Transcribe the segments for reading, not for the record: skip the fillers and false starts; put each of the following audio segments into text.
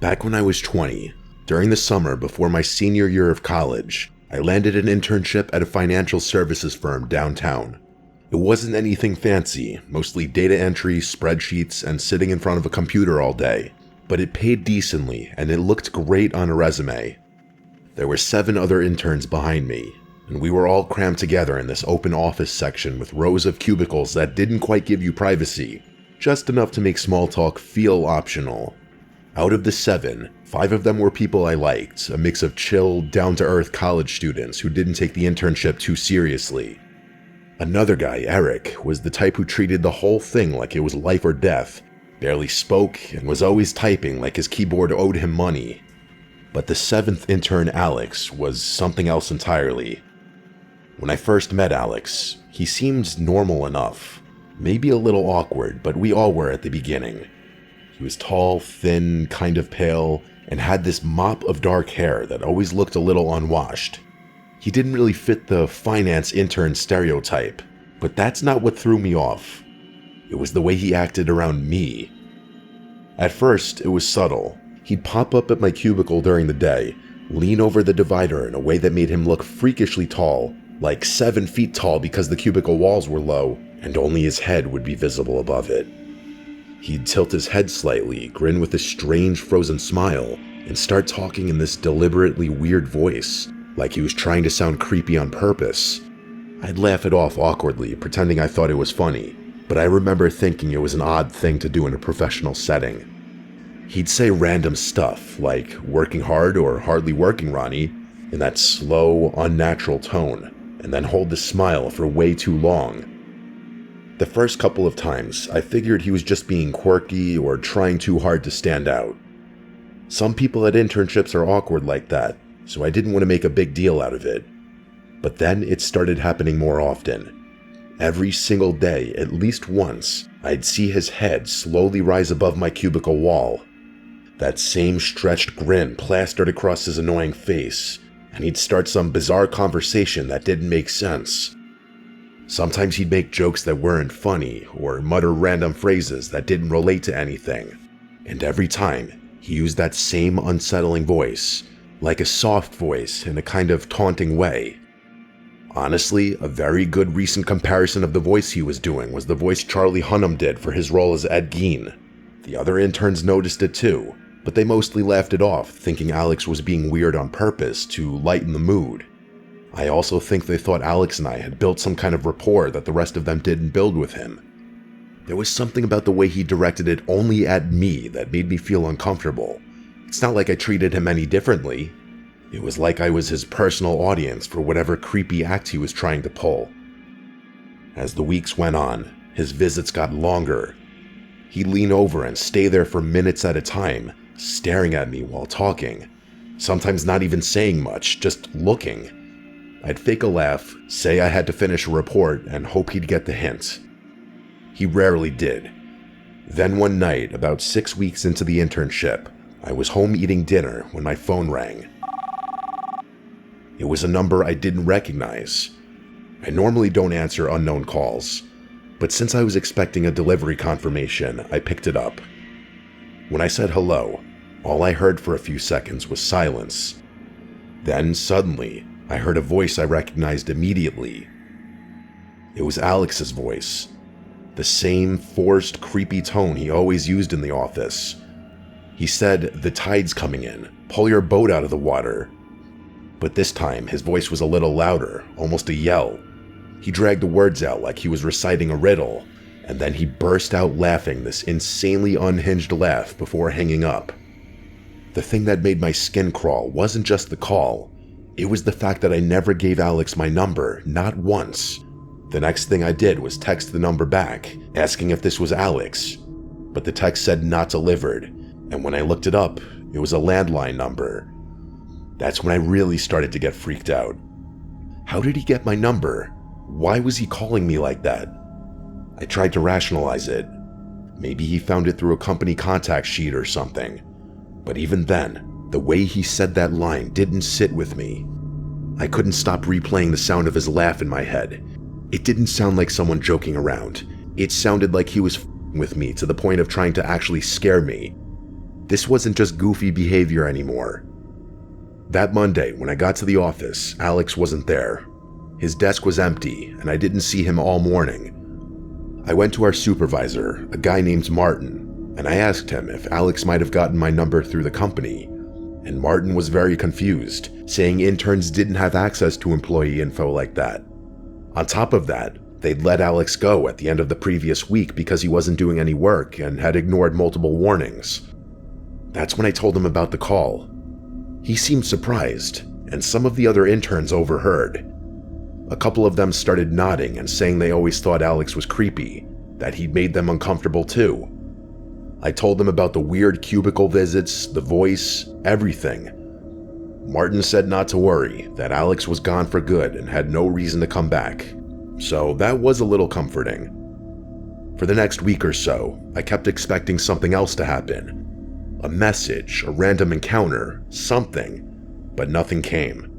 Back when I was 20, during the summer before my senior year of college, I landed an internship at a financial services firm downtown. It wasn't anything fancy, mostly data entry, spreadsheets, and sitting in front of a computer all day, but it paid decently and it looked great on a resume. There were 7 other interns behind me, and we were all crammed together in this open office section with rows of cubicles that didn't quite give you privacy, just enough to make small talk feel optional. Out of the 7, 5 of them were people I liked, a mix of chill, down-to-earth college students who didn't take the internship too seriously. Another guy, Eric, was the type who treated the whole thing like it was life or death, barely spoke, and was always typing like his keyboard owed him money. But the 7th intern, Alex, was something else entirely. When I first met Alex, he seemed normal enough, maybe a little awkward, but we all were at the beginning. He was tall, thin, kind of pale, and had this mop of dark hair that always looked a little unwashed. He didn't really fit the finance intern stereotype, but that's not what threw me off. It was the way he acted around me. At first, it was subtle. He'd pop up at my cubicle during the day, lean over the divider in a way that made him look freakishly tall, like 7 feet tall because the cubicle walls were low, and only his head would be visible above it. He'd tilt his head slightly, grin with a strange frozen smile, and start talking in this deliberately weird voice, like he was trying to sound creepy on purpose. I'd laugh it off awkwardly, pretending I thought it was funny, but I remember thinking it was an odd thing to do in a professional setting. He'd say random stuff, like working hard or hardly working, Ronnie, in that slow, unnatural tone, and then hold the smile for way too long. The first couple of times, I figured he was just being quirky or trying too hard to stand out. Some people at internships are awkward like that, so I didn't want to make a big deal out of it. But then it started happening more often. Every single day, at least once, I'd see his head slowly rise above my cubicle wall. That same stretched grin plastered across his annoying face, and he'd start some bizarre conversation that didn't make sense. Sometimes he'd make jokes that weren't funny, or mutter random phrases that didn't relate to anything. And every time, he used that same unsettling voice, like a soft voice in a kind of taunting way. Honestly, a very good recent comparison of the voice he was doing was the voice Charlie Hunnam did for his role as Ed Gein. The other interns noticed it too, but they mostly laughed it off, thinking Alex was being weird on purpose to lighten the mood. I also think they thought Alex and I had built some kind of rapport that the rest of them didn't build with him. There was something about the way he directed it only at me that made me feel uncomfortable. It's not like I treated him any differently. It was like I was his personal audience for whatever creepy act he was trying to pull. As the weeks went on, his visits got longer. He'd lean over and stay there for minutes at a time, staring at me while talking, sometimes not even saying much, just looking. I'd fake a laugh, say I had to finish a report, and hope he'd get the hint. He rarely did. Then one night, about 6 weeks into the internship, I was home eating dinner when my phone rang. It was a number I didn't recognize. I normally don't answer unknown calls, but since I was expecting a delivery confirmation, I picked it up. When I said hello, all I heard for a few seconds was silence. Then, suddenly, I heard a voice I recognized immediately. It was Alex's voice. The same forced, creepy tone he always used in the office. He said, "The tide's coming in. Pull your boat out of the water." But this time, his voice was a little louder, almost a yell. He dragged the words out like he was reciting a riddle, and then he burst out laughing this insanely unhinged laugh before hanging up. The thing that made my skin crawl wasn't just the call. It was the fact that I never gave Alex my number, not once. The next thing I did was text the number back, asking if this was Alex. But the text said not delivered, and when I looked it up, it was a landline number. That's when I really started to get freaked out. How did he get my number? Why was he calling me like that? I tried to rationalize it. Maybe he found it through a company contact sheet or something. But even then, the way he said that line didn't sit with me. I couldn't stop replaying the sound of his laugh in my head. It didn't sound like someone joking around. It sounded like he was f***ing with me to the point of trying to actually scare me. This wasn't just goofy behavior anymore. That Monday, when I got to the office, Alex wasn't there. His desk was empty, and I didn't see him all morning. I went to our supervisor, a guy named Martin, and I asked him if Alex might have gotten my number through the company. And Martin was very confused, saying interns didn't have access to employee info like that. On top of that, they'd let Alex go at the end of the previous week because he wasn't doing any work and had ignored multiple warnings. That's when I told him about the call. He seemed surprised, and some of the other interns overheard. A couple of them started nodding and saying they always thought Alex was creepy, that he'd made them uncomfortable too. I told them about the weird cubicle visits, the voice, everything. Martin said not to worry, that Alex was gone for good and had no reason to come back. So that was a little comforting. For the next week or so, I kept expecting something else to happen. A message, a random encounter, something, but nothing came.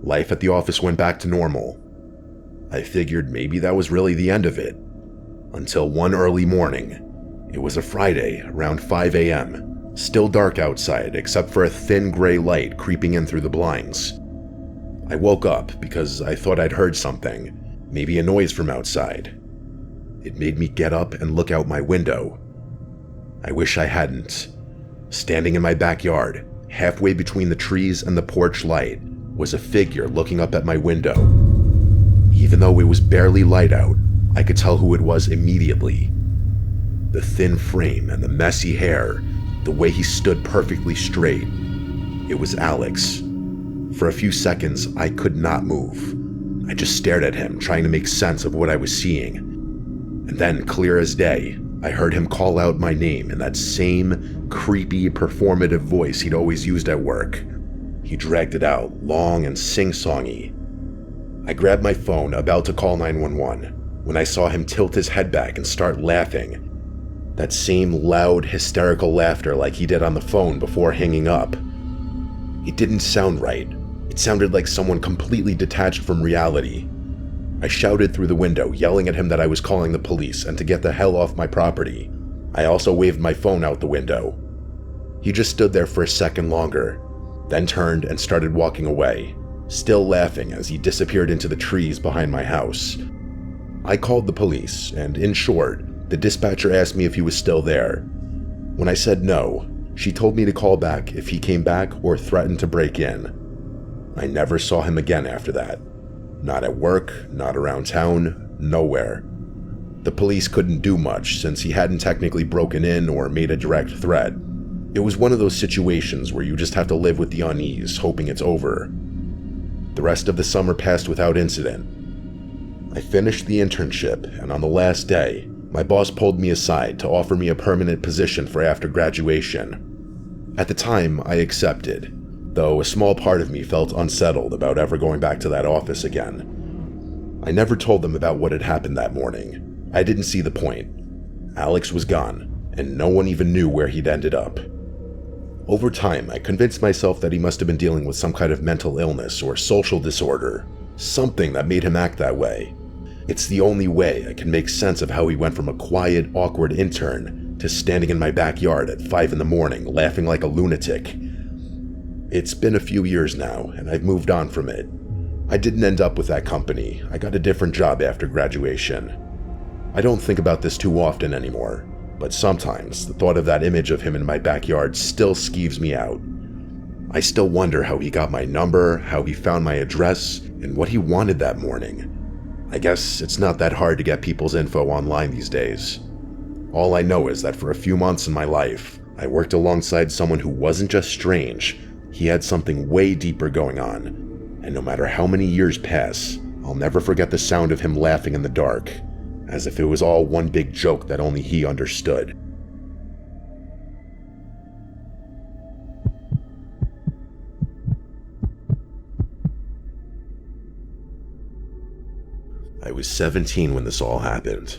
Life at the office went back to normal. I figured maybe that was really the end of it. Until one early morning. It was a Friday, around 5 a.m., still dark outside except for a thin gray light creeping in through the blinds. I woke up because I thought I'd heard something, maybe a noise from outside. It made me get up and look out my window. I wish I hadn't. Standing in my backyard, halfway between the trees and the porch light, was a figure looking up at my window. Even though it was barely light out, I could tell who it was immediately. The thin frame and the messy hair, the way he stood perfectly straight. It was Alex. For a few seconds, I could not move. I just stared at him, trying to make sense of what I was seeing. And then, clear as day, I heard him call out my name in that same creepy, performative voice he'd always used at work. He dragged it out, long and sing-songy. I grabbed my phone, about to call 911, when I saw him tilt his head back and start laughing. That same loud, hysterical laughter like he did on the phone before hanging up. It didn't sound right. It sounded like someone completely detached from reality. I shouted through the window, yelling at him that I was calling the police and to get the hell off my property. I also waved my phone out the window. He just stood there for a second longer, then turned and started walking away, still laughing as he disappeared into the trees behind my house. I called the police, and in short, the dispatcher asked me if he was still there. When I said no, she told me to call back if he came back or threatened to break in. I never saw him again after that. Not at work, not around town, nowhere. The police couldn't do much since he hadn't technically broken in or made a direct threat. It was one of those situations where you just have to live with the unease, hoping it's over. The rest of the summer passed without incident. I finished the internship, and on the last day, my boss pulled me aside to offer me a permanent position for after graduation. At the time, I accepted, though a small part of me felt unsettled about ever going back to that office again. I never told them about what had happened that morning. I didn't see the point. Alex was gone, and no one even knew where he'd ended up. Over time, I convinced myself that he must have been dealing with some kind of mental illness or social disorder, something that made him act that way. It's the only way I can make sense of how he went from a quiet, awkward intern to standing in my backyard at 5 a.m, laughing like a lunatic. It's been a few years now, and I've moved on from it. I didn't end up with that company. I got a different job after graduation. I don't think about this too often anymore, but sometimes the thought of that image of him in my backyard still skeeves me out. I still wonder how he got my number, how he found my address, and what he wanted that morning. I guess it's not that hard to get people's info online these days. All I know is that for a few months in my life, I worked alongside someone who wasn't just strange, he had something way deeper going on, and no matter how many years pass, I'll never forget the sound of him laughing in the dark, as if it was all one big joke that only he understood. I was 17 when this all happened.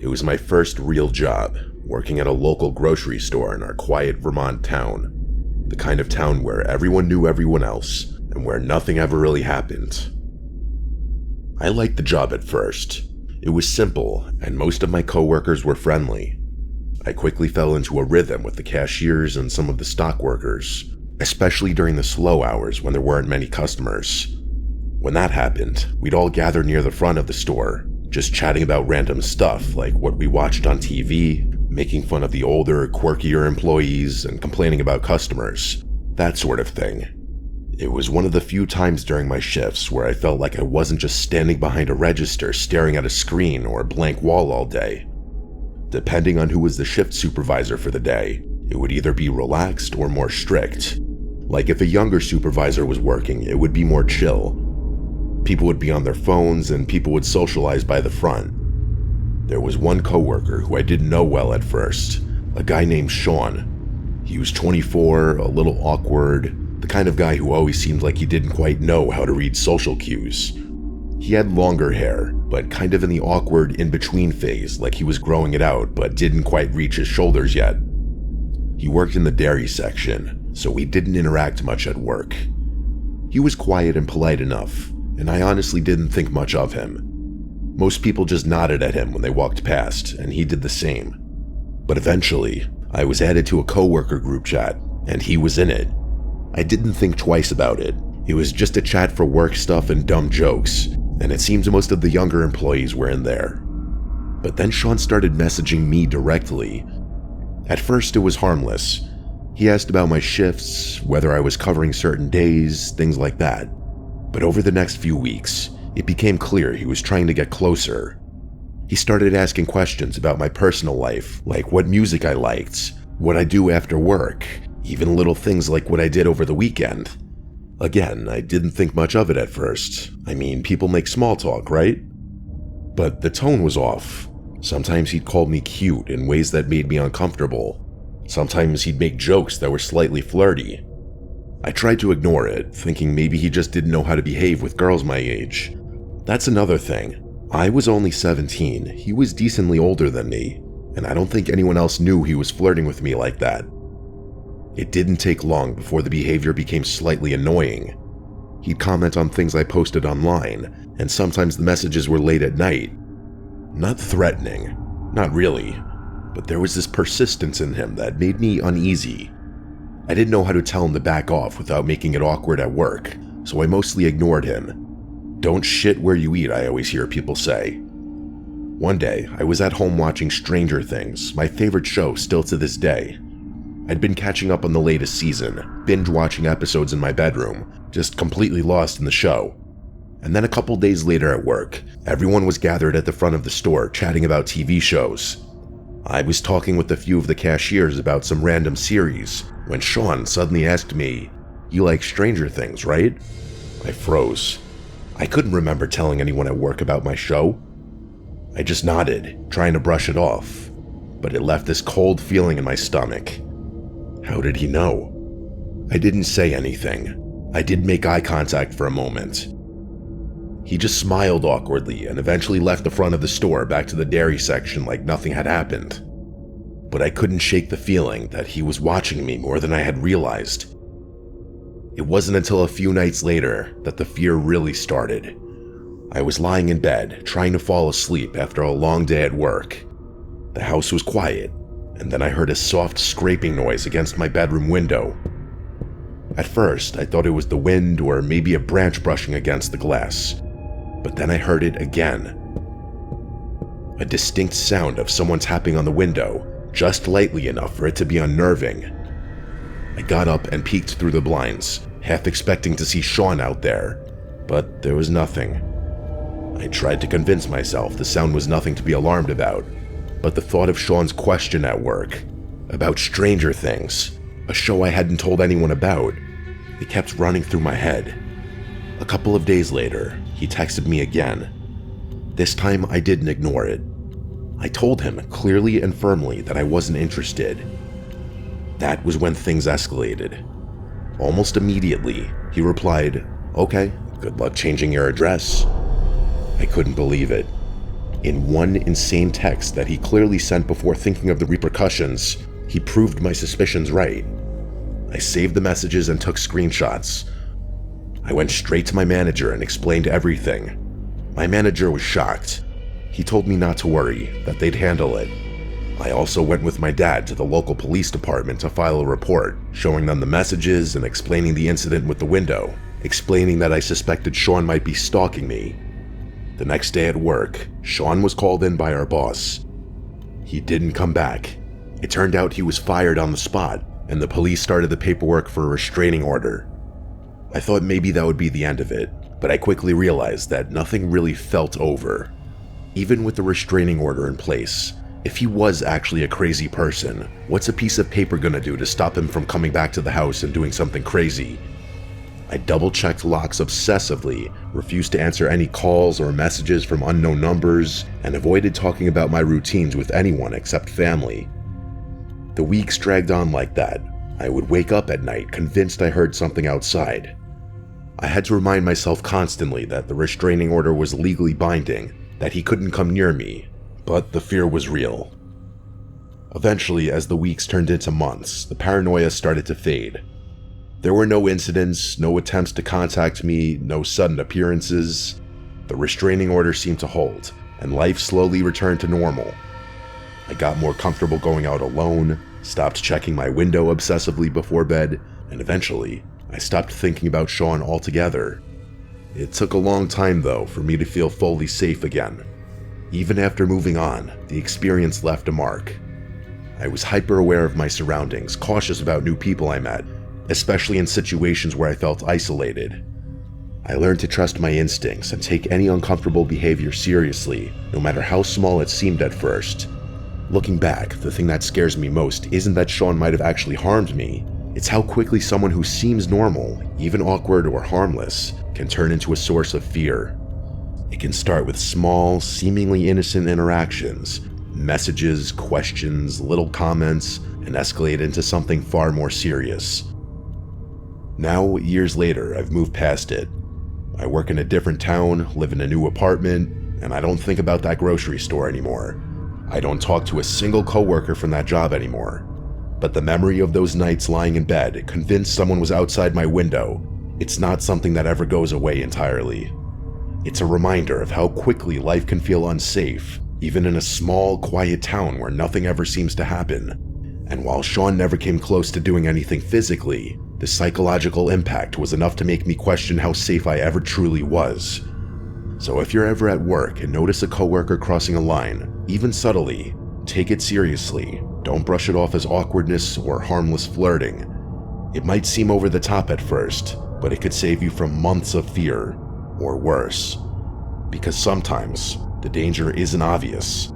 It was my first real job, working at a local grocery store in our quiet Vermont town. The kind of town where everyone knew everyone else, and where nothing ever really happened. I liked the job at first. It was simple, and most of my coworkers were friendly. I quickly fell into a rhythm with the cashiers and some of the stock workers, especially during the slow hours when there weren't many customers. When that happened, we'd all gather near the front of the store, just chatting about random stuff like what we watched on TV, making fun of the older, quirkier employees, and complaining about customers, that sort of thing. It was one of the few times during my shifts where I felt like I wasn't just standing behind a register staring at a screen or a blank wall all day. Depending on who was the shift supervisor for the day, it would either be relaxed or more strict. Like if a younger supervisor was working, it would be more chill. People would be on their phones and people would socialize by the front. There was one coworker who I didn't know well at first, a guy named Sean. He was 24, a little awkward, the kind of guy who always seemed like he didn't quite know how to read social cues. He had longer hair, but kind of in the awkward in-between phase, like he was growing it out but didn't quite reach his shoulders yet. He worked in the dairy section, so we didn't interact much at work. He was quiet and polite enough, and I honestly didn't think much of him. Most people just nodded at him when they walked past, and he did the same. But eventually, I was added to a coworker group chat, and he was in it. I didn't think twice about it. It was just a chat for work stuff and dumb jokes, and it seems most of the younger employees were in there. But then Sean started messaging me directly. At first, it was harmless. He asked about my shifts, whether I was covering certain days, things like that. But over the next few weeks, it became clear he was trying to get closer. He started asking questions about my personal life, like what music I liked, what I do after work, even little things like what I did over the weekend. Again, I didn't think much of it at first. I mean, people make small talk, right? But the tone was off. Sometimes he'd call me cute in ways that made me uncomfortable. Sometimes he'd make jokes that were slightly flirty. I tried to ignore it, thinking maybe he just didn't know how to behave with girls my age. That's another thing. I was only 17, he was decently older than me, and I don't think anyone else knew he was flirting with me like that. It didn't take long before the behavior became slightly annoying. He'd comment on things I posted online, and sometimes the messages were late at night. Not threatening, not really, but there was this persistence in him that made me uneasy. I didn't know how to tell him to back off without making it awkward at work, so I mostly ignored him. Don't shit where you eat, I always hear people say. One day, I was at home watching Stranger Things, my favorite show still to this day. I'd been catching up on the latest season, binge watching episodes in my bedroom, just completely lost in the show. And then a couple days later at work, everyone was gathered at the front of the store chatting about TV shows. I was talking with a few of the cashiers about some random series, when Sean suddenly asked me, "You like Stranger Things, right?" I froze. I couldn't remember telling anyone at work about my show. I just nodded, trying to brush it off, but it left this cold feeling in my stomach. How did he know? I didn't say anything. I did make eye contact for a moment. He just smiled awkwardly and eventually left the front of the store back to the dairy section like nothing had happened. But I couldn't shake the feeling that he was watching me more than I had realized. It wasn't until a few nights later that the fear really started. I was lying in bed, trying to fall asleep after a long day at work. The house was quiet, and then I heard a soft scraping noise against my bedroom window. At first, I thought it was the wind or maybe a branch brushing against the glass, but then I heard it again. A distinct sound of someone tapping on the window, just lightly enough for it to be unnerving. I got up and peeked through the blinds, half expecting to see Sean out there, but there was nothing. I tried to convince myself the sound was nothing to be alarmed about, but the thought of Sean's question at work, about Stranger Things, a show I hadn't told anyone about, it kept running through my head. A couple of days later, he texted me again. This time I didn't ignore it. I told him clearly and firmly that I wasn't interested. That was when things escalated. Almost immediately, he replied, "Okay, good luck changing your address." I couldn't believe it. In one insane text that he clearly sent before thinking of the repercussions, he proved my suspicions right. I saved the messages and took screenshots. I went straight to my manager and explained everything. My manager was shocked. He told me not to worry, that they'd handle it. I also went with my dad to the local police department to file a report, showing them the messages and explaining the incident with the window, explaining that I suspected Sean might be stalking me. The next day at work, Sean was called in by our boss. He didn't come back. It turned out he was fired on the spot, and the police started the paperwork for a restraining order. I thought maybe that would be the end of it, but I quickly realized that nothing really felt over. Even with the restraining order in place, if he was actually a crazy person, what's a piece of paper gonna do to stop him from coming back to the house and doing something crazy? I double-checked locks obsessively, refused to answer any calls or messages from unknown numbers, and avoided talking about my routines with anyone except family. The weeks dragged on like that. I would wake up at night convinced I heard something outside. I had to remind myself constantly that the restraining order was legally binding, that he couldn't come near me, but the fear was real. Eventually, as the weeks turned into months, the paranoia started to fade. There were no incidents, no attempts to contact me, no sudden appearances. The restraining order seemed to hold, and life slowly returned to normal. I got more comfortable going out alone, stopped checking my window obsessively before bed, and eventually, I stopped thinking about Sean altogether. It took a long time, though, for me to feel fully safe again. Even after moving on, the experience left a mark. I was hyper-aware of my surroundings, cautious about new people I met, especially in situations where I felt isolated. I learned to trust my instincts and take any uncomfortable behavior seriously, no matter how small it seemed at first. Looking back, the thing that scares me most isn't that Sean might have actually harmed me. It's how quickly someone who seems normal, even awkward or harmless, can turn into a source of fear. It can start with small, seemingly innocent interactions, messages, questions, little comments, and escalate into something far more serious. Now, years later, I've moved past it. I work in a different town, live in a new apartment, and I don't think about that grocery store anymore. I don't talk to a single coworker from that job anymore. But the memory of those nights lying in bed, convinced someone was outside my window, it's not something that ever goes away entirely. It's a reminder of how quickly life can feel unsafe, even in a small, quiet town where nothing ever seems to happen. And while Sean never came close to doing anything physically, the psychological impact was enough to make me question how safe I ever truly was. So if you're ever at work and notice a coworker crossing a line, even subtly, take it seriously. Don't brush it off as awkwardness or harmless flirting. It might seem over the top at first, but it could save you from months of fear, or worse. Because sometimes, the danger isn't obvious.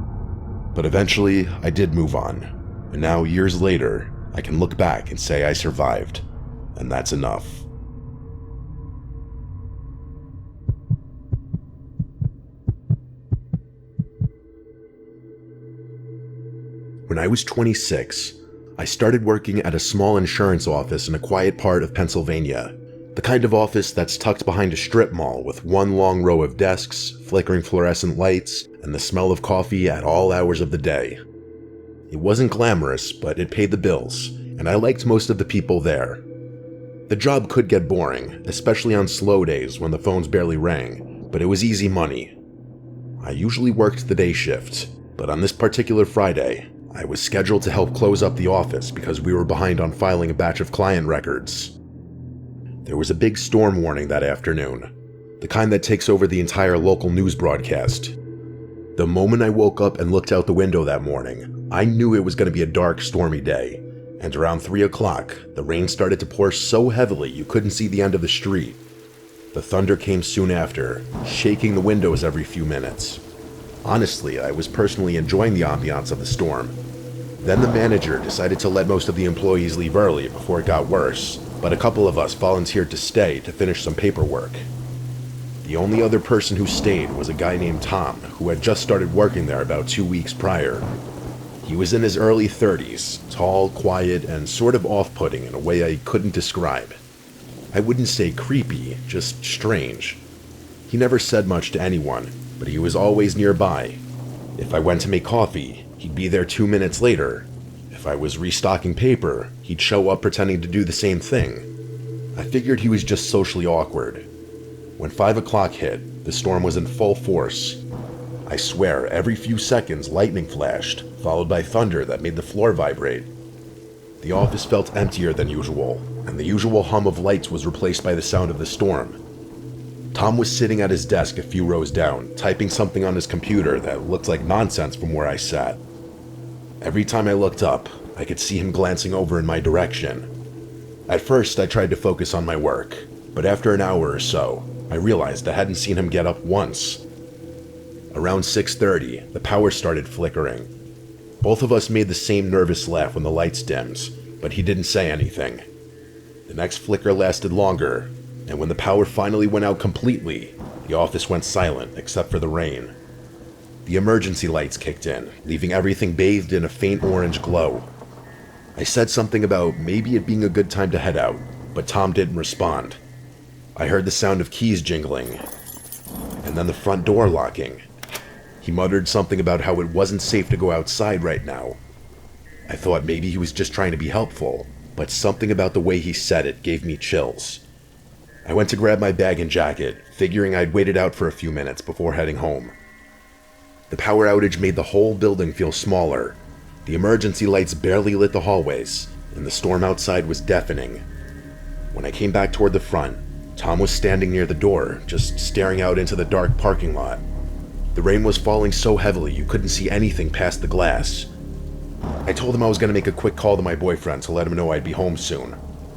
But eventually, I did move on. And now, years later, I can look back and say I survived. And that's enough. When I was 26, I started working at a small insurance office in a quiet part of Pennsylvania. The kind of office that's tucked behind a strip mall with one long row of desks, flickering fluorescent lights, and the smell of coffee at all hours of the day. It wasn't glamorous, but it paid the bills, and I liked most of the people there. The job could get boring, especially on slow days when the phones barely rang, but it was easy money. I usually worked the day shift, but on this particular Friday, I was scheduled to help close up the office because we were behind on filing a batch of client records. There was a big storm warning that afternoon, the kind that takes over the entire local news broadcast. The moment I woke up and looked out the window that morning, I knew it was going to be a dark, stormy day, and around 3 o'clock, the rain started to pour so heavily you couldn't see the end of the street. The thunder came soon after, shaking the windows every few minutes. Honestly, I was personally enjoying the ambiance of the storm. Then the manager decided to let most of the employees leave early before it got worse, but a couple of us volunteered to stay to finish some paperwork. The only other person who stayed was a guy named Tom, who had just started working there about 2 weeks prior. He was in his early 30s, tall, quiet, and sort of off-putting in a way I couldn't describe. I wouldn't say creepy, just strange. He never said much to anyone, but he was always nearby. If I went to make coffee, he'd be there 2 minutes later. If I was restocking paper, he'd show up pretending to do the same thing. I figured he was just socially awkward. When 5 o'clock hit, the storm was in full force. I swear, every few seconds lightning flashed, followed by thunder that made the floor vibrate. The office felt emptier than usual, and the usual hum of lights was replaced by the sound of the storm. Tom was sitting at his desk a few rows down, typing something on his computer that looked like nonsense from where I sat. Every time I looked up, I could see him glancing over in my direction. At first, I tried to focus on my work, but after an hour or so, I realized I hadn't seen him get up once. Around 6:30, the power started flickering. Both of us made the same nervous laugh when the lights dimmed, but he didn't say anything. The next flicker lasted longer, and when the power finally went out completely, the office went silent except for the rain. The emergency lights kicked in, leaving everything bathed in a faint orange glow. I said something about maybe it being a good time to head out, but Tom didn't respond. I heard the sound of keys jingling, and then the front door locking. He muttered something about how it wasn't safe to go outside right now. I thought maybe he was just trying to be helpful, but something about the way he said it gave me chills. I went to grab my bag and jacket, figuring I'd wait it out for a few minutes before heading home. The power outage made the whole building feel smaller. The emergency lights barely lit the hallways, and the storm outside was deafening. When I came back toward the front, Tom was standing near the door, just staring out into the dark parking lot. The rain was falling so heavily you couldn't see anything past the glass. I told him I was going to make a quick call to my boyfriend to let him know I'd be home soon.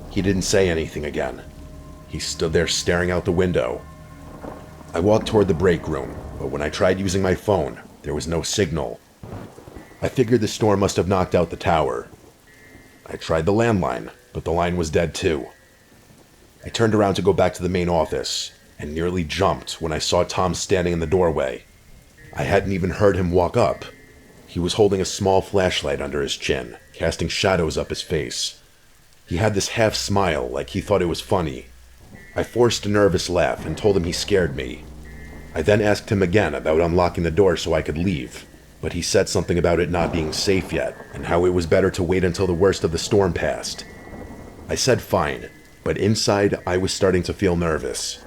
He didn't say anything again. He stood there staring out the window. I walked toward the break room, but when I tried using my phone, there was no signal. I figured the storm must have knocked out the tower. I tried the landline, but the line was dead too. I turned around to go back to the main office, and nearly jumped when I saw Tom standing in the doorway. I hadn't even heard him walk up. He was holding a small flashlight under his chin, casting shadows up his face. He had this half smile like he thought it was funny. I forced a nervous laugh and told him he scared me. I then asked him again about unlocking the door so I could leave, but he said something about it not being safe yet, and how it was better to wait until the worst of the storm passed. I said fine, but inside I was starting to feel nervous.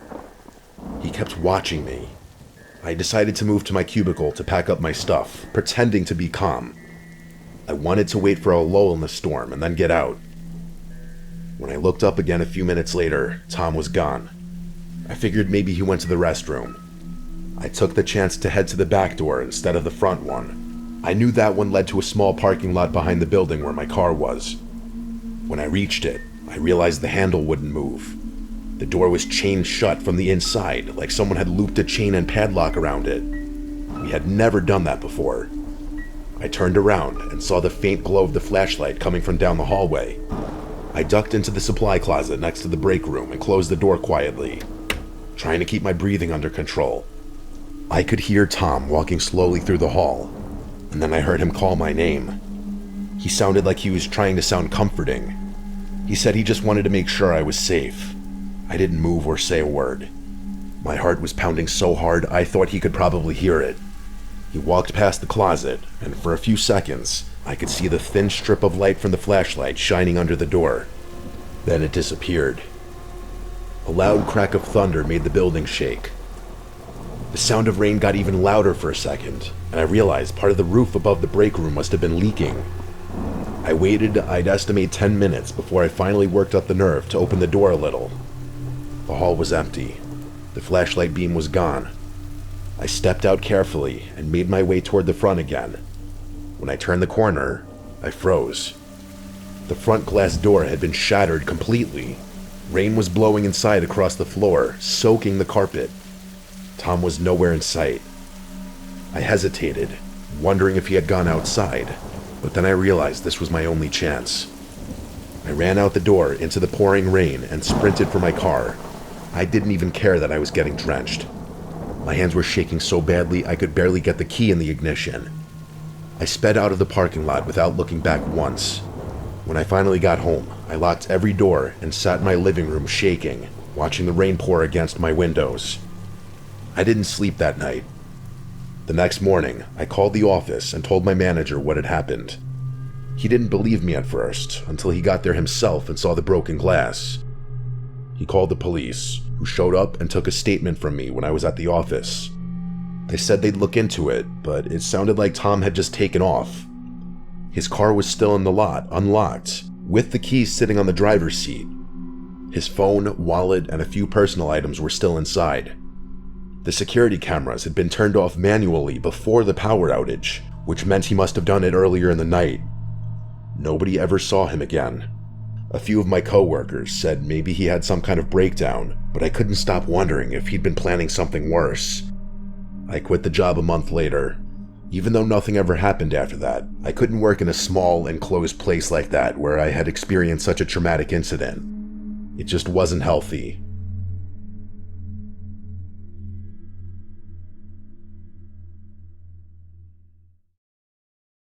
He kept watching me. I decided to move to my cubicle to pack up my stuff, pretending to be calm. I wanted to wait for a lull in the storm and then get out. When I looked up again a few minutes later, Tom was gone. I figured maybe he went to the restroom. I took the chance to head to the back door instead of the front one. I knew that one led to a small parking lot behind the building where my car was. When I reached it, I realized the handle wouldn't move. The door was chained shut from the inside, like someone had looped a chain and padlock around it. We had never done that before. I turned around and saw the faint glow of the flashlight coming from down the hallway. I ducked into the supply closet next to the break room and closed the door quietly, trying to keep my breathing under control. I could hear Tom walking slowly through the hall, and then I heard him call my name. He sounded like he was trying to sound comforting. He said he just wanted to make sure I was safe. I didn't move or say a word. My heart was pounding so hard I thought he could probably hear it. He walked past the closet, and for a few seconds, I could see the thin strip of light from the flashlight shining under the door. Then it disappeared. A loud crack of thunder made the building shake. The sound of rain got even louder for a second, and I realized part of the roof above the break room must have been leaking. I waited, I'd estimate 10 minutes before I finally worked up the nerve to open the door a little. The hall was empty. The flashlight beam was gone. I stepped out carefully and made my way toward the front again. When I turned the corner, I froze. The front glass door had been shattered completely. Rain was blowing inside across the floor, soaking the carpet. Tom was nowhere in sight. I hesitated, wondering if he had gone outside, but then I realized this was my only chance. I ran out the door into the pouring rain and sprinted for my car. I didn't even care that I was getting drenched. My hands were shaking so badly I could barely get the key in the ignition. I sped out of the parking lot without looking back once. When I finally got home, I locked every door and sat in my living room shaking, watching the rain pour against my windows. I didn't sleep that night. The next morning, I called the office and told my manager what had happened. He didn't believe me at first, until he got there himself and saw the broken glass. He called the police, who showed up and took a statement from me when I was at the office. They said they'd look into it, but it sounded like Tom had just taken off. His car was still in the lot, unlocked, with the keys sitting on the driver's seat. His phone, wallet, and a few personal items were still inside. The security cameras had been turned off manually before the power outage, which meant he must have done it earlier in the night. Nobody ever saw him again. A few of my coworkers said maybe he had some kind of breakdown, but I couldn't stop wondering if he'd been planning something worse. I quit the job a month later. Even though nothing ever happened after that, I couldn't work in a small, enclosed place like that where I had experienced such a traumatic incident. It just wasn't healthy,